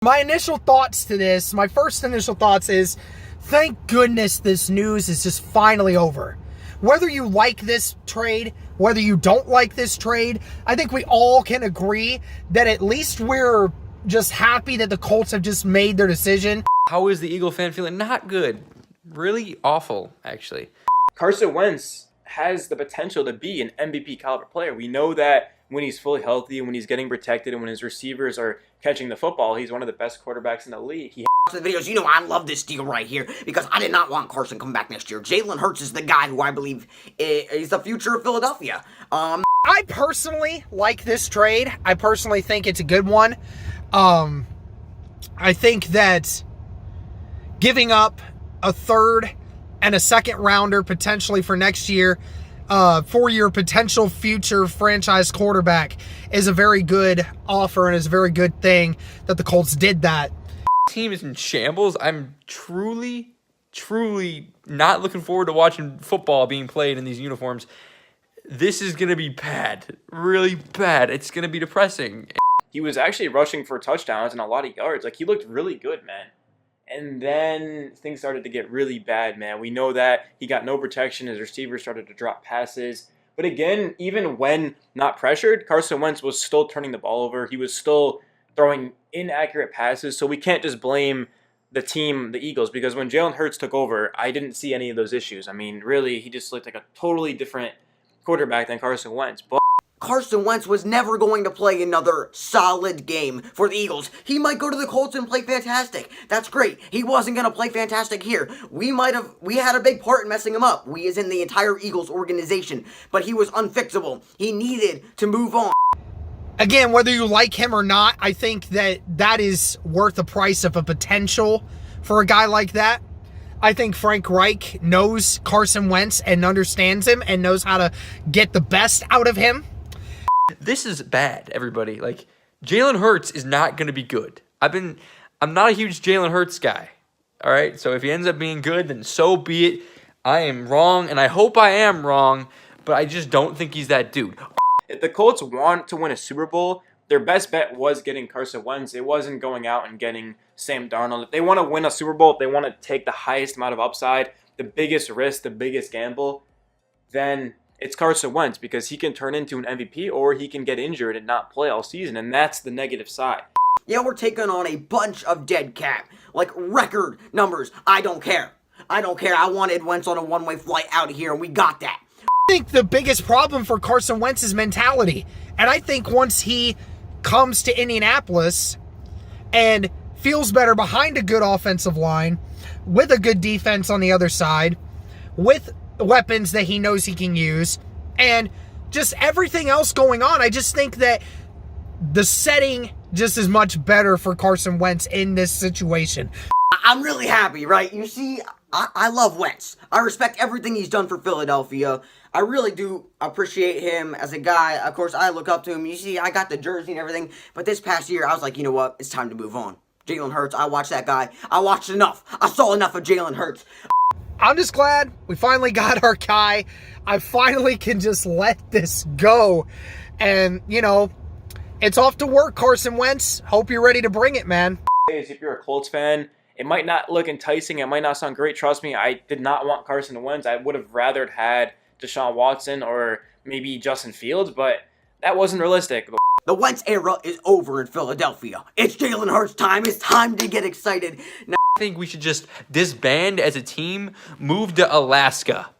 My initial thoughts to this, my first initial thoughts is, thank goodness this news is just finally over. Whether you like this trade, whether you don't like this trade, I think we all can agree that at least we're just happy that the Colts have just made their decision. How is the Eagle fan feeling? Not good. Really awful, actually. Carson Wentz has the potential to be an MVP caliber player. We know that when he's fully healthy, when he's getting protected, and when his receivers are catching the football, he's one of the best quarterbacks in the league. The videos, you know I love this deal right here because I did not want Carson coming back next year. Jalen Hurts is the guy who I believe is the future of Philadelphia. I personally like this trade. I personally think it's a good one. I think that giving up a third and a second rounder potentially for next year for your potential future franchise quarterback is a very good offer and is a very good thing that the Colts did that. Team is in shambles. I'm truly not looking forward to watching football being played in these uniforms. This is going to be bad. Really bad. It's going to be depressing. He was actually rushing for touchdowns and a lot of yards. Like, he looked really good, man. And then things started to get really bad, man. We know that he got no protection. His receivers started to drop passes. But again, even when not pressured, Carson Wentz was still turning the ball over. He was still throwing inaccurate passes. So we can't just blame the team, the Eagles, because when Jalen Hurts took over, I didn't see any of those issues. I mean, really, he just looked like a totally different quarterback than Carson Wentz. But Carson Wentz was never going to play another solid game for the Eagles. He might go to the Colts and play fantastic. That's great. He wasn't going to play fantastic here. We had a big part in messing him up. We as in the entire Eagles organization. But he was unfixable. He needed to move on. Again, whether you like him or not, I think that is worth the price of a potential for a guy like that. I think Frank Reich knows Carson Wentz and understands him and knows how to get the best out of him. This is bad, everybody. Like, Jalen Hurts is not going to be good. I'm not a huge Jalen Hurts guy. All right? So if he ends up being good, then so be it. I am wrong, and I hope I am wrong, but I just don't think he's that dude. if the Colts want to win a Super Bowl, their best bet was getting Carson Wentz. It wasn't going out and getting Sam Darnold. If they want to win a Super Bowl, if they want to take the highest amount of upside, the biggest risk, the biggest gamble, then it's Carson Wentz, because he can turn into an MVP or he can get injured and not play all season, and that's the negative side. Yeah, we're taking on a bunch of dead cap, like record numbers. I don't care. I don't care. I wanted Wentz on a one-way flight out of here, and we got that. I think the biggest problem for Carson Wentz is mentality. And I think once he comes to Indianapolis and feels better behind a good offensive line, with a good defense on the other side, with weapons that he knows he can use, and just everything else going on, I just think that the setting just is much better for Carson Wentz in this situation. I'm really happy, right? You see, I love Wentz. I respect everything he's done for Philadelphia. I really do appreciate him as a guy. Of course, I look up to him. You see, I got the jersey and everything. But this past year, I was like, you know what? It's time to move on. Jalen Hurts, I watched that guy. I watched enough. I saw enough of Jalen Hurts. I'm just glad we finally got our guy. I finally can just let this go. And, you know, it's off to work, Carson Wentz. Hope you're ready to bring it, man. If you're a Colts fan, it might not look enticing. It might not sound great. Trust me, I did not want Carson Wentz. I would have rather had Deshaun Watson or maybe Justin Fields, but that wasn't realistic. The Wentz era is over in Philadelphia. It's Jalen Hurts' time. It's time to get excited. Now, I think we should just disband as a team, move to Alaska.